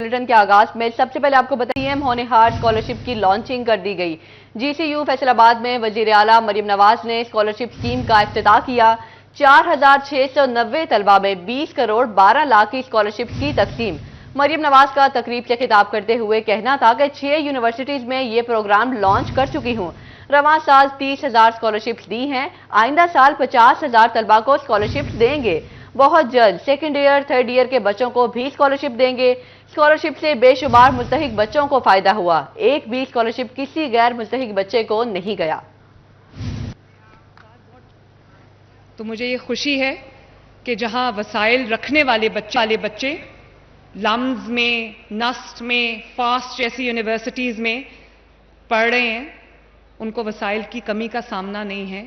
Bulletin کے آغاز میں سب سے پہلے آپ کو بتائیے ہونہار اسکالرشپ کی لانچنگ کر دی گئی۔ جی سی یو فیصل آباد میں وزیر اعلیٰ مریم نواز نے اسکالرشپ اسکیم کا افتتاح کیا۔ 4690 طلبہ میں 20 کروڑ 12 لاکھ کی اسکالرشپ کی تقسیم۔ مریم نواز کا تقریب سے خطاب کرتے ہوئے کہنا تھا کہ 6 یونیورسٹیز میں یہ پروگرام لانچ کر چکی ہوں۔ رواں سال 30,000 اسکالرشپس دی ہیں، آئندہ سال 50,000 طلبہ کو اسکالرشپس دیں گے۔ بہت جلد سیکنڈ ایئر تھرڈ ایئر کے بچوں کو بھی اسکالرشپ دیں گے۔ اسکالرشپ سے بے شمار ملتحق بچوں کو فائدہ ہوا، ایک بھی اسکالرشپ کسی غیر ملتحق بچے کو نہیں گیا۔ تو مجھے یہ خوشی ہے کہ جہاں وسائل رکھنے والے بچے لمز میں، نسٹ میں، فاسٹ جیسی یونیورسٹیز میں پڑھ رہے ہیں، ان کو وسائل کی کمی کا سامنا نہیں ہے۔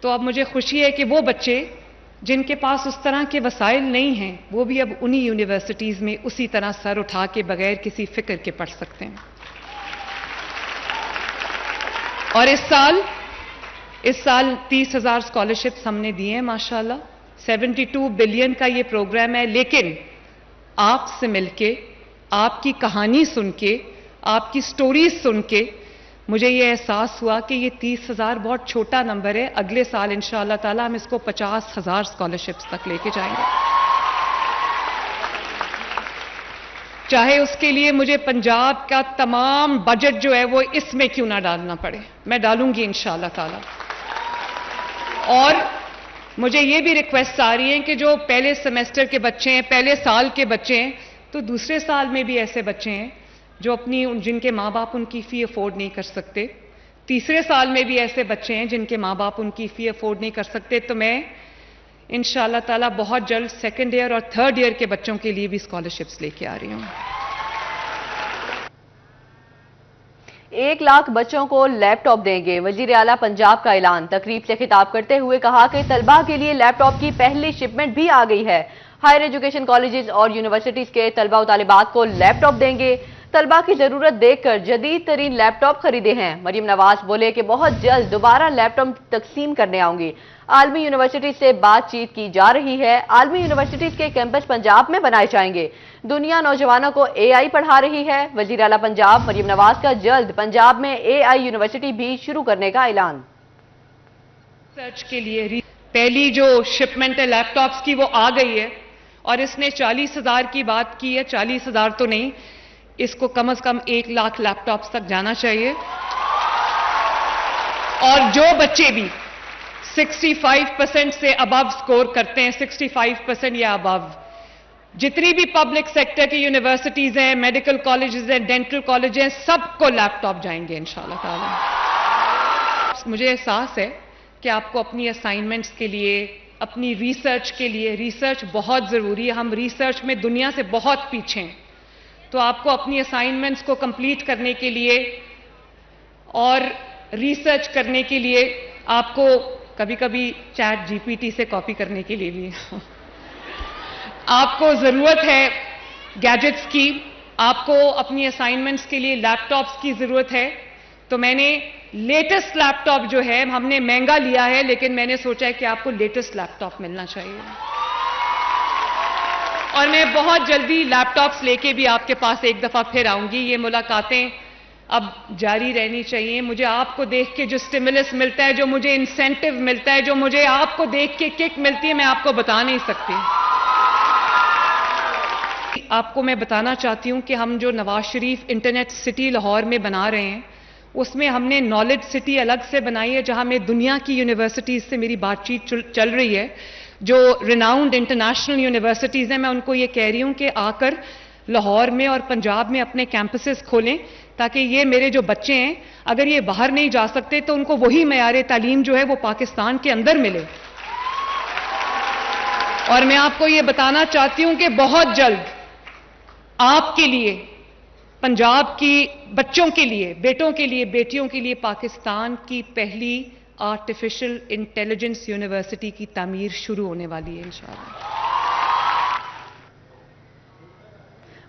تو اب مجھے خوشی ہے کہ وہ بچے جن کے پاس اس طرح کے وسائل نہیں ہیں، وہ بھی اب انہی یونیورسٹیز میں اسی طرح سر اٹھا کے بغیر کسی فکر کے پڑھ سکتے ہیں۔ اور اس سال 30,000 اسکالرشپس ہم نے دیے ہیں ماشاءاللہ۔ 72 بلین کا یہ پروگرام ہے، لیکن آپ سے مل کے، آپ کی کہانی سن کے، آپ کی سٹوریز سن کے مجھے یہ احساس ہوا کہ یہ 30,000 بہت چھوٹا نمبر ہے۔ اگلے سال انشاءاللہ تعالی ہم اس کو 50,000 اسکالرشپس تک لے کے جائیں گے، چاہے اس کے لیے مجھے پنجاب کا تمام بجٹ جو ہے وہ اس میں کیوں نہ ڈالنا پڑے، میں ڈالوں گی انشاءاللہ تعالی۔ اور مجھے یہ بھی ریکویسٹ آ رہی ہیں کہ جو پہلے سیمیسٹر کے بچے ہیں، پہلے سال کے بچے ہیں، تو دوسرے سال میں بھی ایسے بچے ہیں جو جن کے ماں باپ ان کی فی افورڈ نہیں کر سکتے، تیسرے سال میں بھی ایسے بچے ہیں جن کے ماں باپ ان کی فی افورڈ نہیں کر سکتے، تو میں انشاءاللہ تعالی بہت جلد سیکنڈ ایئر اور تھرڈ ایئر کے بچوں کے لیے بھی اسکالرشپس لے کے آ رہی ہوں۔ 1 لاکھ بچوں کو لیپ ٹاپ دیں گے، وزیر اعلیٰ پنجاب کا اعلان۔ تقریب سے خطاب کرتے ہوئے کہا کہ طلبہ کے لیے لیپ ٹاپ کی پہلی شپمنٹ بھی آ گئی ہے۔ ہائر ایجوکیشن کالجز اور یونیورسٹیز کے طلبہ و طالبات کو لیپ ٹاپ دیں گے۔ طلبہ کی ضرورت دیکھ کر جدید ترین لیپ ٹاپ خریدے ہیں۔ مریم نواز بولے کہ بہت جلد دوبارہ لیپ ٹاپ تقسیم کرنے آؤں گی۔ عالمی یونیورسٹیز سے بات چیت کی جا رہی ہے، عالمی یونیورسٹیز کے کیمپس پنجاب میں بنائے جائیں گے۔ دنیا نوجوانوں کو اے آئی پڑھا رہی ہے۔ وزیر اعلیٰ پنجاب مریم نواز کا جلد پنجاب میں اے آئی یونیورسٹی بھی شروع کرنے کا اعلان۔ ریسرچ کے لیے پہلی جو شپمنٹ ہے لیپ ٹاپس کی وہ آ گئی ہے، اور اس نے 40,000 کی بات کی ہے۔ 40,000 تو نہیں، اس کو کم از کم 1 لاکھ لیپ ٹاپس تک جانا چاہیے۔ اور جو بچے بھی 65% سے ابو سکور کرتے ہیں، 65% یا ابو، جتنی بھی پبلک سیکٹر کی یونیورسٹیز ہیں، میڈیکل کالجز ہیں، ڈینٹل کالج ہیں، سب کو لیپ ٹاپ جائیں گے انشاءاللہ تعالی۔ مجھے احساس ہے کہ آپ کو اپنی اسائنمنٹس کے لیے، اپنی ریسرچ کے لیے، ریسرچ بہت ضروری ہے، ہم ریسرچ میں دنیا سے بہت پیچھے ہیں، تو آپ کو اپنی اسائنمنٹس کو کمپلیٹ کرنے کے لیے اور ریسرچ کرنے کے لیے آپ کو کبھی کبھی چیٹ جی پی ٹی سے کاپی کرنے کے لیے بھی آپ کو ضرورت ہے گیجٹس کی، آپ کو اپنی اسائنمنٹس کے لیے لیپ ٹاپس کی ضرورت ہے۔ تو میں نے لیٹسٹ لیپ ٹاپ جو ہے، ہم نے مہنگا لیا ہے لیکن میں نے سوچا ہے کہ آپ کو لیٹسٹ لیپ ٹاپ ملنا چاہیے، اور میں بہت جلدی لیپ ٹاپس لے کے بھی آپ کے پاس ایک دفعہ پھر آؤں گی۔ یہ ملاقاتیں اب جاری رہنی چاہیے۔ مجھے آپ کو دیکھ کے جو سٹیمولس ملتا ہے، جو مجھے انسینٹیو ملتا ہے، جو مجھے آپ کو دیکھ کے کک ملتی ہے، میں آپ کو بتا نہیں سکتی۔ آپ کو میں بتانا چاہتی ہوں کہ ہم جو نواز شریف انٹرنیٹ سٹی لاہور میں بنا رہے ہیں، اس میں ہم نے نالج سٹی الگ سے بنائی ہے، جہاں میں دنیا کی یونیورسٹیز سے میری بات چیت چل رہی ہے، جو ریناؤنڈ انٹرنیشنل یونیورسٹیز ہیں۔ میں ان کو یہ کہہ رہی ہوں کہ آ کر لاہور میں اور پنجاب میں اپنے کیمپسز کھولیں، تاکہ یہ میرے جو بچے ہیں اگر یہ باہر نہیں جا سکتے تو ان کو وہی معیار تعلیم جو ہے وہ پاکستان کے اندر ملے۔ اور میں آپ کو یہ بتانا چاہتی ہوں کہ بہت جلد آپ کے لیے، پنجاب کی بچوں کے لیے، بیٹوں کے لیے، بیٹیوں کے لیے پاکستان کی پہلی آرٹیفیشل انٹیلیجنس یونیورسٹی کی تعمیر شروع ہونے والی ہے انشاءاللہ۔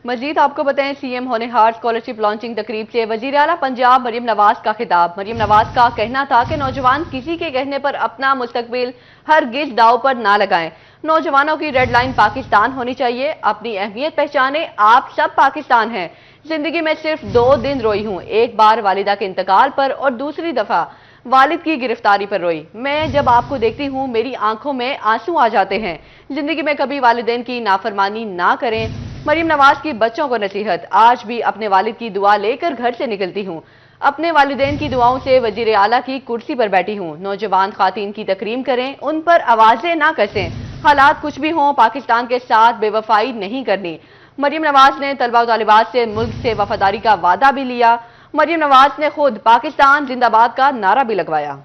مزید آپ کو بتائیں سی ایم ہونے ہار اسکالرشپ لانچنگ تقریب سے وزیر اعلیٰ پنجاب مریم نواز کا خطاب۔ مریم نواز کا کہنا تھا کہ نوجوان کسی کے کہنے پر اپنا مستقبل ہرگز داؤ پر نہ لگائیں۔ نوجوانوں کی ریڈ لائن پاکستان ہونی چاہیے، اپنی اہمیت پہچانیں، آپ سب پاکستان ہیں۔ زندگی میں صرف 2 دن روئی ہوں، ایک بار والدہ کے انتقال پر اور دوسری دفعہ والد کی گرفتاری پر روئی۔ میں جب آپ کو دیکھتی ہوں میری آنکھوں میں آنسو آ جاتے ہیں۔ زندگی میں کبھی والدین کی نافرمانی نہ کریں۔ مریم نواز کی بچوں کو نصیحت، آج بھی اپنے والد کی دعا لے کر گھر سے نکلتی ہوں، اپنے والدین کی دعاؤں سے وزیر اعلیٰ کی کرسی پر بیٹھی ہوں۔ نوجوان خواتین کی تکریم کریں، ان پر آوازیں نہ کسیں، حالات کچھ بھی ہوں پاکستان کے ساتھ بے وفائی نہیں کرنی۔ مریم نواز نے طلبہ و طالبات سے ملک سے وفاداری کا وعدہ بھی لیا۔ مریم نواز نے خود پاکستان زندہ باد کا نعرہ بھی لگوایا۔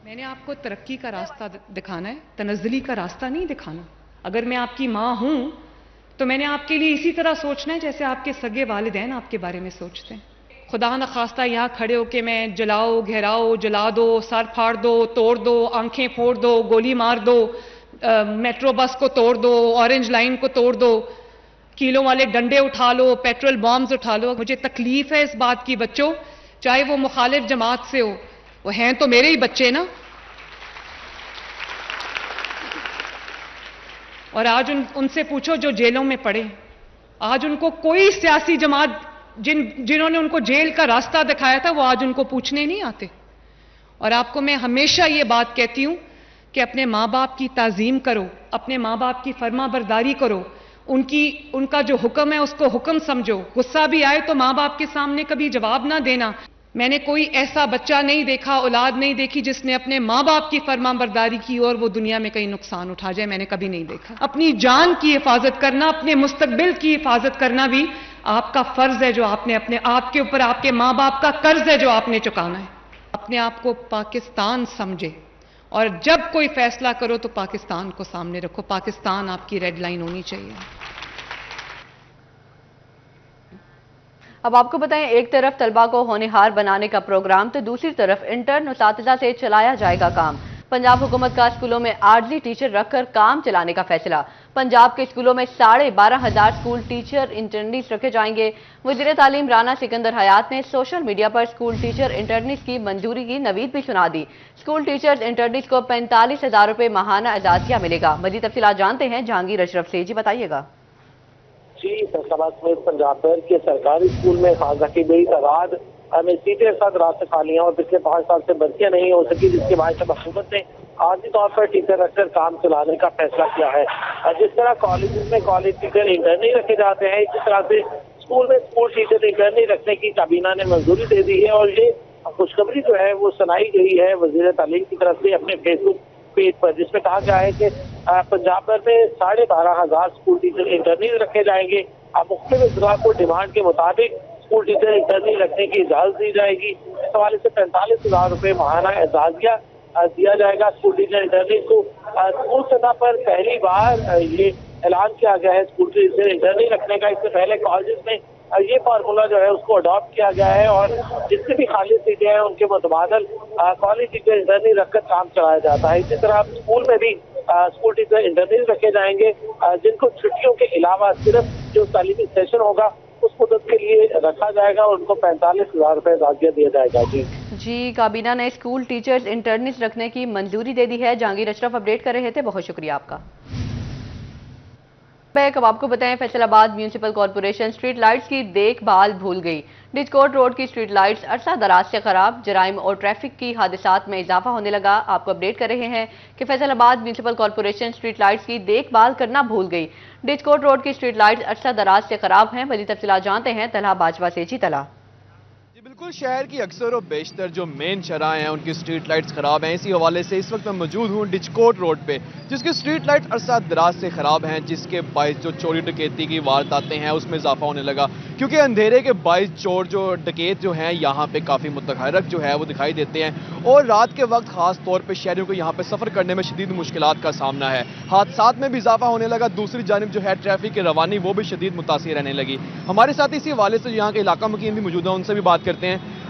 میں نے آپ کو ترقی کا راستہ دکھانا ہے، تنزلی کا راستہ نہیں دکھانا۔ اگر میں آپ کی ماں ہوں تو میں نے آپ کے لیے اسی طرح سوچنا ہے جیسے آپ کے سگے والدین آپ کے بارے میں سوچتے ہیں۔ خدا نخواستہ یہاں کھڑے ہو کے میں جلاؤ، گھیراؤ، جلا دو، سر پھاڑ دو، توڑ دو، آنکھیں پھوڑ دو، گولی مار دو، میٹرو بس کو توڑ دو، اورنج لائن کو توڑ دو، کیلوں والے ڈنڈے اٹھا لو، پیٹرول بامز اٹھا لو۔ مجھے تکلیف ہے اس بات کی بچوں، چاہے وہ مخالف جماعت سے ہو، وہ ہیں تو میرے ہی بچے نا۔ اور آج ان سے پوچھو جو جیلوں میں پڑے، آج ان کو کوئی سیاسی جماعت جنہوں نے ان کو جیل کا راستہ دکھایا تھا وہ آج ان کو پوچھنے نہیں آتے۔ اور آپ کو میں ہمیشہ یہ بات کہتی ہوں کہ اپنے ماں باپ کی تعظیم کرو، اپنے ماں باپ کی فرما برداری کرو، ان کا جو حکم ہے اس کو حکم سمجھو۔ غصہ بھی آئے تو ماں باپ کے سامنے کبھی جواب نہ دینا۔ میں نے کوئی ایسا بچہ نہیں دیکھا، اولاد نہیں دیکھی جس نے اپنے ماں باپ کی فرما برداری کی اور وہ دنیا میں کہیں نقصان اٹھا جائے، میں نے کبھی نہیں دیکھا۔ اپنی جان کی حفاظت کرنا، اپنے مستقبل کی حفاظت کرنا بھی آپ کا فرض ہے جو آپ نے آپ کے اوپر، آپ کے ماں باپ کا قرض ہے جو آپ نے چکانا ہے۔ اپنے آپ کو پاکستان سمجھے اور جب کوئی فیصلہ کرو تو پاکستان کو سامنے رکھو۔ پاکستان آپ کی ریڈ لائن ہونی چاہیے۔ اب آپ کو بتائیں ایک طرف طلبہ کو ہونہار بنانے کا پروگرام تو دوسری طرف انٹرن اساتذہ سے چلایا جائے گا کام۔ پنجاب حکومت کا اسکولوں میں عارضی ٹیچر رکھ کر کام چلانے کا فیصلہ۔ پنجاب کے اسکولوں میں 12,500 اسکول ٹیچر انٹرنیز رکھے جائیں گے۔ وزیر تعلیم رانا سکندر حیات نے سوشل میڈیا پر اسکول ٹیچر انٹرنیز کی منظوری کی نوید بھی سنا دی۔ اسکول ٹیچر انٹرنیز کو 45,000 روپے ماہانہ اعزازیہ ملے گا۔ مزید تفصیلات جانتے ہیں جہانگیر اشرف سے، جی بتائیے گا۔ جی فیصلہ آباد میں پنجاب بھر کے سرکاری اسکول میں خاص کی بڑی تعداد میں سیٹیں اس وقت رات سے خالی ہیں اور پچھلے 5 سال سے بھرتیاں نہیں ہو سکی، جس کے باعث حکومت نے عارضی طور پر ٹیچر رکھ کر کام چلانے کا فیصلہ کیا ہے۔ جس طرح کالجز میں کالج ٹیچر انٹرنی رکھے جاتے ہیں، اسی طرح سے اسکول میں اسکول ٹیچر انٹرنی رکھنے کی کابینہ نے منظوری دے دی ہے اور یہ خوشخبری جو ہے وہ سنائی گئی ہے وزیر تعلیم کی طرف سے اپنے فیس بک پیج پر، جس میں کہا گیا ہے کہ پنجاب بھر میں 12,500 اسکول ٹیچر انٹرنیز رکھے جائیں گے۔ مختلف اضلاع کو ڈیمانڈ کے مطابق اسکول ٹیچر انٹرنی رکھنے کی اجازت دی جائے گی۔ اس حوالے سے 45,000 روپے ماہانہ اعزازیہ دیا جائے گا اسکول ٹیچر انٹرنی کو۔ اسکول سطح پر پہلی بار یہ اعلان کیا گیا ہے اسکول ٹیچر انٹرنی رکھنے کا۔ اس سے پہلے کالجز میں یہ فارمولا جو ہے اس کو اڈاپٹ کیا گیا ہے اور جس سے بھی خالی سیٹیں ہیں ان کے متبادل کالج ٹیچر انٹرنی رکھ کر کام چلایا جاتا ہے۔ اسی طرح اسکول میں بھی اسکول ٹیچر انٹرنیز رکھے جائیں گے جن کو چھٹیوں کے علاوہ صرف جو تعلیمی سیشن ہوگا اس مدت کے لیے رکھا جائے گا اور ان کو 45,000 روپے اعزازیہ دیا جائے گا۔ جی کابینہ نے اسکول ٹیچرز انٹرنیز رکھنے کی منظوری دے دی ہے۔ جہانگیر اشرف اپڈیٹ کر رہے تھے، بہت شکریہ آپ کا۔ اب آپ کو بتائیں فیصل آباد میونسپل کارپوریشن اسٹریٹ لائٹس کی دیکھ بھال بھول گئی۔ ڈچکوٹ روڈ کی اسٹریٹ لائٹس عرصہ دراز سے خراب، جرائم اور ٹریفک کی حادثات میں اضافہ ہونے لگا۔ آپ کو اپڈیٹ کر رہے ہیں کہ فیصل آباد میونسپل کارپوریشن اسٹریٹ لائٹس کی دیکھ بھال کرنا بھول گئی۔ ڈچکوٹ روڈ کی اسٹریٹ لائٹس عرصہ دراز سے خراب ہیں۔ مزید تفصیلات جانتے ہیں طلحہ باجوہ سے، جی طلحہ۔ بالکل شہر کی اکثر و بیشتر جو مین شرح ہیں ان کی اسٹریٹ لائٹس خراب ہیں۔ اسی حوالے سے اس وقت میں موجود ہوں ڈچکوٹ روڈ پہ جس کی اسٹریٹ لائٹ عرصہ دراز سے خراب ہیں، جس کے باعث جو چوری ڈکیتی کی وارداتیں ہیں اس میں اضافہ ہونے لگا، کیونکہ اندھیرے کے باعث چور جو ڈکیت جو ہیں یہاں پہ کافی متحرک جو ہے وہ دکھائی دیتے ہیں اور رات کے وقت خاص طور پہ شہریوں کو یہاں پہ سفر کرنے میں شدید مشکلات کا سامنا ہے۔ حادثات میں بھی اضافہ ہونے لگا، دوسری جانب جو ہے ٹریفک کی روانی وہ بھی شدید متاثر رہنے لگی۔ ہمارے ساتھ اسی حوالے سے یہاں کے علاقہ مکین بھی موجود ہیں، ان سے بھی بات کرتے ہیں۔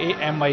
AMI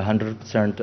100%